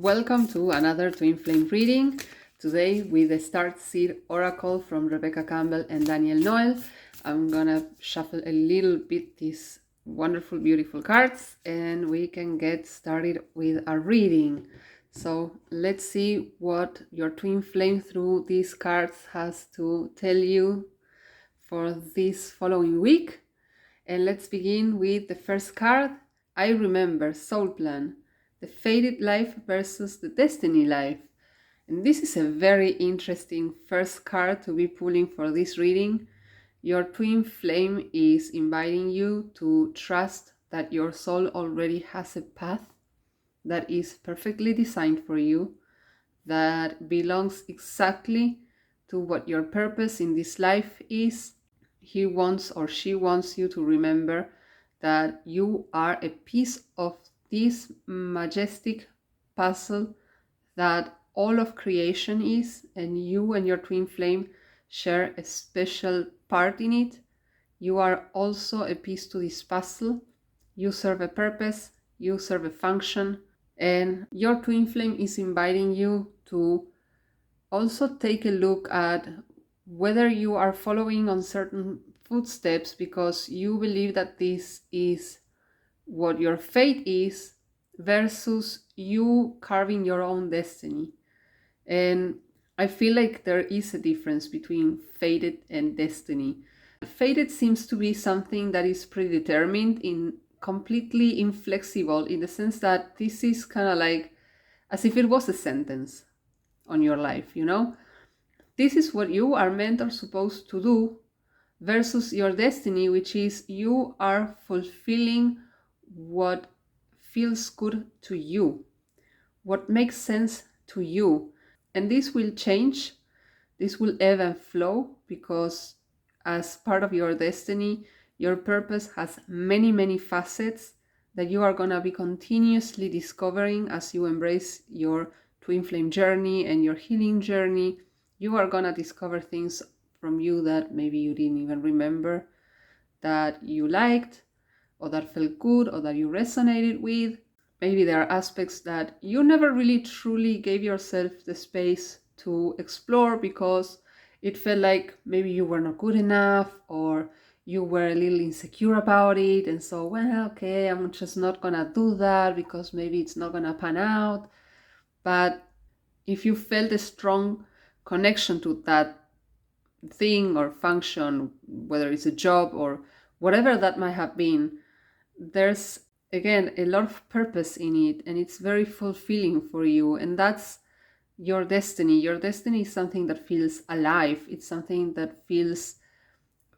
Welcome to another Twin Flame reading. Today with the Start Seed Oracle from Rebecca Campbell and Daniel Noel. I'm gonna shuffle a little bit these wonderful, beautiful cards and we can get started with our reading. So let's see what your Twin Flame through these cards has to tell you for this following week. And let's begin with the first card. I remember Soul Plan. The fated life versus the destiny life. And this is a very interesting first card to be pulling for this reading. Your twin flame is inviting you to trust that your soul already has a path that is perfectly designed for you, that belongs exactly to what your purpose in this life is. He wants or she wants you to remember that you are a piece of this majestic puzzle that all of creation is, and you and your twin flame share a special part in it. You are also a piece to this puzzle. You serve a purpose, you serve a function, and your twin flame is inviting you to also take a look at whether you are following on certain footsteps because you believe that this is what your fate is versus you carving your own destiny. And I feel like there is a difference between fated and destiny. Fated seems to be something that is predetermined, in completely inflexible, in the sense that this is kind of like as if it was a sentence on your life, you know? This is what you are meant or supposed to do, versus your destiny, which is you are fulfilling what feels good to you, what makes sense to you. And this will change, this will ebb and flow, because as part of your destiny, your purpose has many, many facets that you are going to be continuously discovering as you embrace your twin flame journey and your healing journey. You are going to discover things from you that maybe you didn't even remember that you liked, or that felt good, or that you resonated with. Maybe there are aspects that you never really truly gave yourself the space to explore because it felt like maybe you were not good enough, or you were a little insecure about it, and so, well, okay, I'm just not gonna do that because maybe it's not gonna pan out. But if you felt a strong connection to that thing or function, whether it's a job or whatever that might have been, there's again a lot of purpose in it, and it's very fulfilling for you, and that's your destiny. Your destiny is something that feels alive. It's something that feels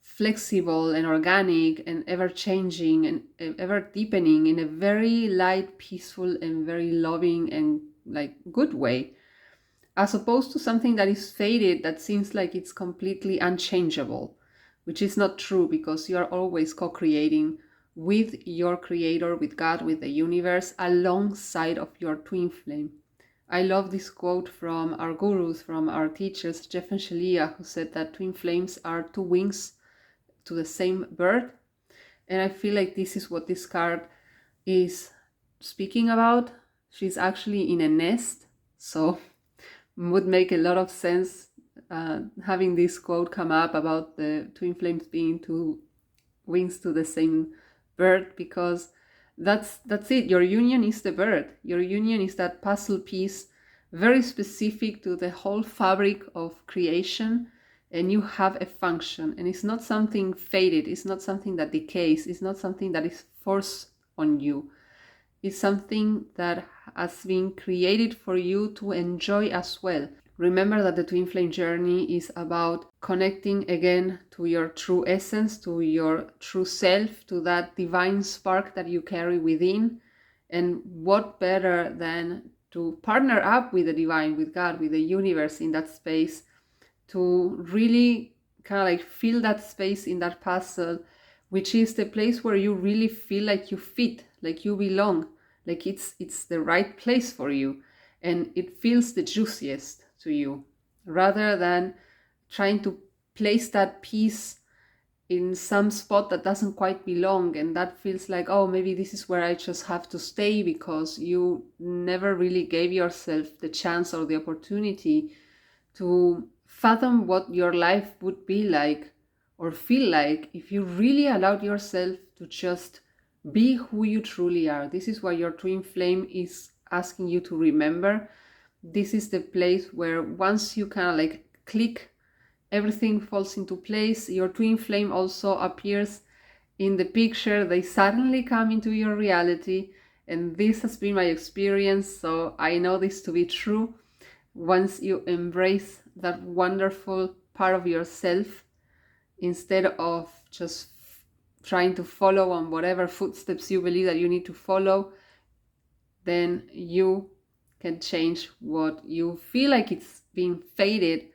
flexible and organic and ever changing and ever deepening in a very light, peaceful, and very loving and like good way, as opposed to something that is faded, that seems like it's completely unchangeable, which is not true, because you are always co-creating with your creator, with God, with the universe, alongside of your twin flame. I love this quote from our gurus, from our teachers, Jeff and Shalia, who said that twin flames are two wings to the same bird. And I feel like this is what this card is speaking about. She's actually in a nest, so would make a lot of sense having this quote come up about the twin flames being two wings to the same bird, because that's it. Your union is the bird. Your union is that puzzle piece, very specific to the whole fabric of creation, and you have a function, and it's not something faded, it's not something that decays, it's not something that is forced on you. It's something that has been created for you to enjoy as well. Remember that the twin flame journey is about connecting again to your true essence, to your true self, to that divine spark that you carry within. And what better than to partner up with the divine, with God, with the universe in that space, to really kind of like fill that space in that puzzle, which is the place where you really feel like you fit, like you belong, like it's the right place for you, and it feels the juiciest to you, rather than trying to place that piece in some spot that doesn't quite belong, and that feels like, oh, maybe this is where I just have to stay, because you never really gave yourself the chance or the opportunity to fathom what your life would be like or feel like if you really allowed yourself to just be who you truly are. This is what your twin flame is asking you to remember. This is the place where once you kind of like click, everything falls into place. Your twin flame also appears in the picture. They suddenly come into your reality, and this has been my experience, so I know this to be true. Once you embrace that wonderful part of yourself, instead of just trying to follow on whatever footsteps you believe that you need to follow, then you can change what you feel like it's being faded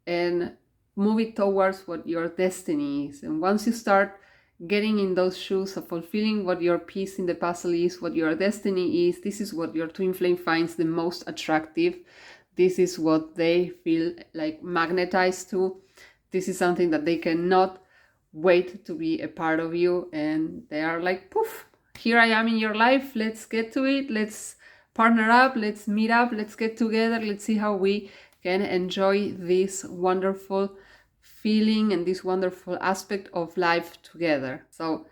and move it towards what your destiny is. And once you start getting in those shoes of fulfilling what your piece in the puzzle is, what your destiny is, this is what your twin flame finds the most attractive. This is what they feel like magnetized to. This is something that they cannot wait to be a part of you, and they are like, poof, here I am in your life, let's get to it, let's partner up, let's meet up, let's get together, let's see how we can enjoy this wonderful feeling and this wonderful aspect of life together. So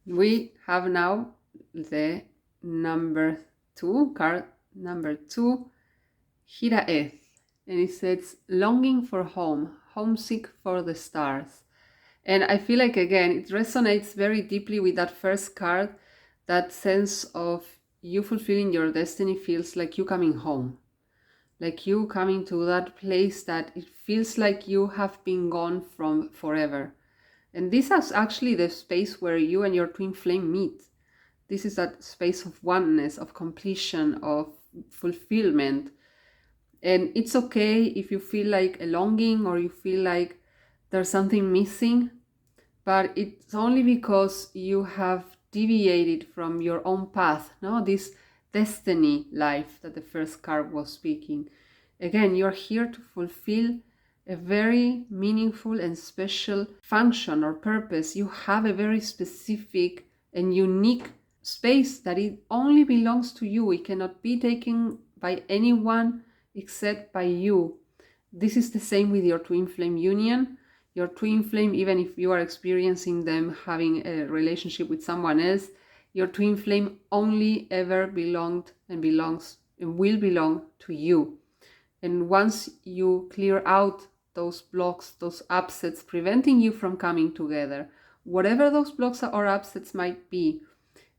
we have now the number 2, card number 2, Hiraeth, and it says longing for home, homesick for the stars. And I feel like, again, it resonates very deeply with that first card. That sense of you fulfilling your destiny feels like you coming home, like you coming to that place that it feels like you have been gone from forever. And this is actually the space where you and your twin flame meet. This is that space of oneness, of completion, of fulfillment. And it's okay if you feel like a longing or you feel like there's something missing, but it's only because you have deviated from your own path, no? This destiny life that the first card was speaking. Again, you're here to fulfill a very meaningful and special function or purpose. You have a very specific and unique space that it only belongs to you. It cannot be taken by anyone except by you. This is the same with your twin flame union. Your twin flame, even if you are experiencing them having a relationship with someone else, your twin flame only ever belonged and belongs and will belong to you. And once you clear out those blocks, those upsets preventing you from coming together, whatever those blocks or upsets might be,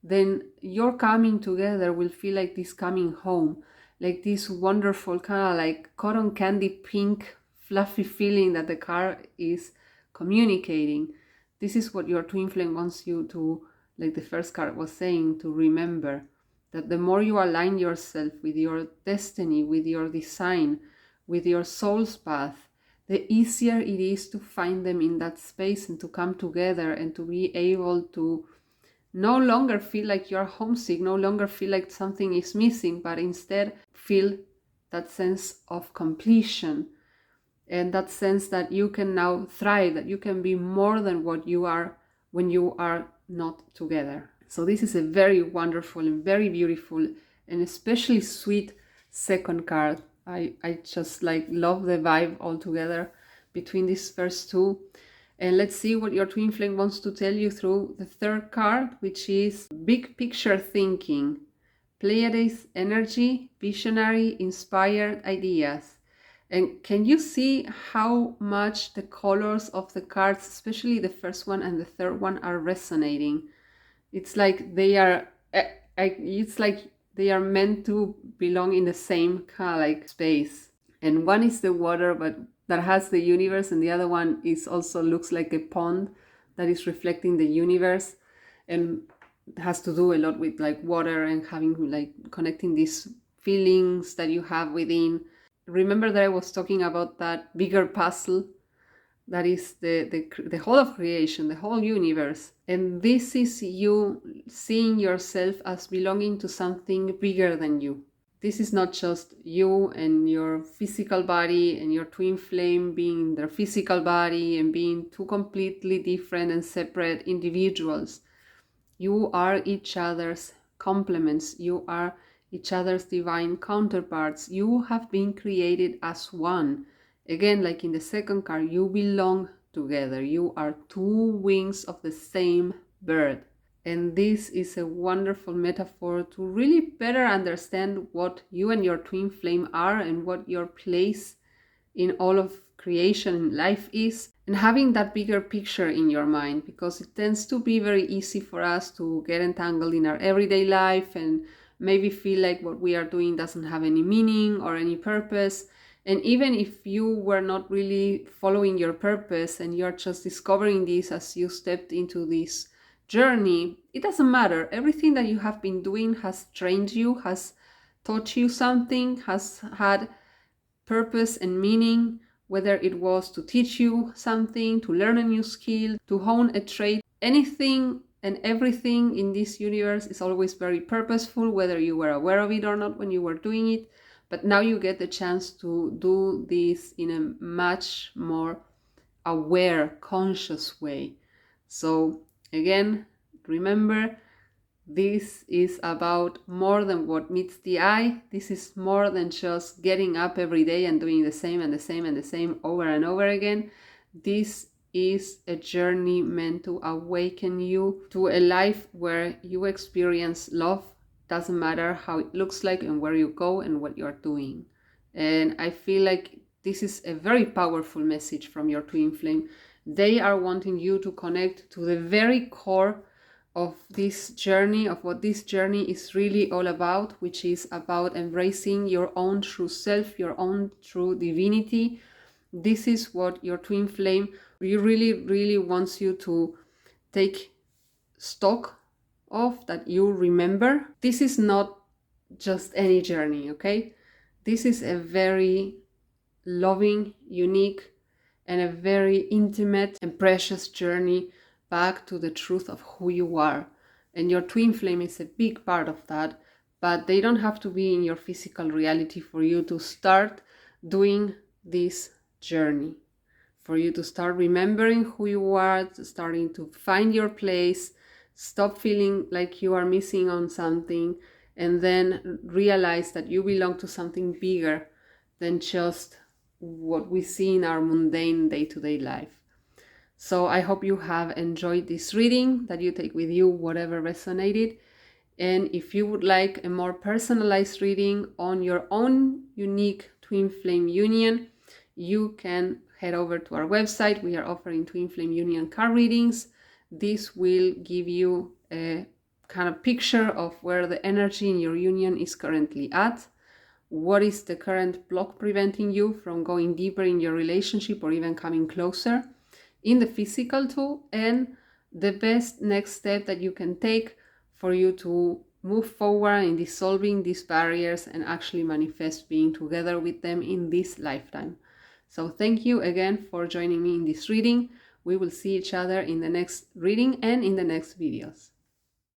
then your coming together will feel like this coming home, like this wonderful kind of like cotton candy pink fluffy feeling that the card is communicating. This is what your twin flame wants you to, like the first card was saying, to remember. That the more you align yourself with your destiny, with your design, with your soul's path, the easier it is to find them in that space and to come together and to be able to no longer feel like you're homesick, no longer feel like something is missing, but instead feel that sense of completion and that sense that you can now thrive, that you can be more than what you are when you are not together. So this is a very wonderful and very beautiful and especially sweet second card. I just like love the vibe altogether between these first two. And let's see what your twin flame wants to tell you through the third card, which is big picture thinking, Pleiades energy, visionary, inspired ideas. And can you see how much the colors of the cards, especially the first one and the third one, are resonating? It's like they are, it's like they are meant to belong in the same kind of like space. And one is the water, but that has the universe, and the other one is also looks like a pond that is reflecting the universe, and has to do a lot with like water and having like connecting these feelings that you have within. Remember that I was talking about that bigger puzzle that is the whole of creation, the whole universe. And this is you seeing yourself as belonging to something bigger than you. This is not just you and your physical body and your twin flame being their physical body and being two completely different and separate individuals. You are each other's complements. You are each other's divine counterparts. You have been created as one. Again, like in the second card, you belong together. You are two wings of the same bird. And this is a wonderful metaphor to really better understand what you and your twin flame are and what your place in all of creation and life is, and having that bigger picture in your mind, because it tends to be very easy for us to get entangled in our everyday life and maybe feel like what we are doing doesn't have any meaning or any purpose. And even if you were not really following your purpose and you're just discovering this as you stepped into this journey, it doesn't matter. Everything that you have been doing has trained you, has taught you something, has had purpose and meaning, whether it was to teach you something, to learn a new skill, to hone a trait. Anything and everything in this universe is always very purposeful, whether you were aware of it or not when you were doing it. But now you get the chance to do this in a much more aware, conscious way. So again, remember, this is about more than what meets the eye. This is more than just getting up every day and doing the same and the same and the same over and over again. This is a journey meant to awaken you to a life where you experience love. Doesn't matter how it looks like and where you go and what you're doing. And I feel like this is a very powerful message from your twin flame. They are wanting you to connect to the very core of this journey, of what this journey is really all about, which is about embracing your own true self, your own true divinity. This is what your twin flame really wants you to take stock of, that you remember. This is not just any journey, okay? This is a very loving, unique, and a very intimate and precious journey back to the truth of who you are. And your twin flame is a big part of that, but they don't have to be in your physical reality for you to start doing this journey, for you to start remembering who you are, starting to find your place, stop feeling like you are missing on something, and then realize that you belong to something bigger than just what we see in our mundane day-to-day life. So I hope you have enjoyed this reading, that you take with you whatever resonated. And if you would like a more personalized reading on your own unique twin flame union, you can head over to our website. We are offering twin flame union card readings. This will give you a kind of picture of where the energy in your union is currently at. What is the current block preventing you from going deeper in your relationship or even coming closer in the physical too, and the best next step that you can take for you to move forward in dissolving these barriers and actually manifest being together with them in this lifetime. So thank you again for joining me in this reading. We will see each other in the next reading and in the next videos.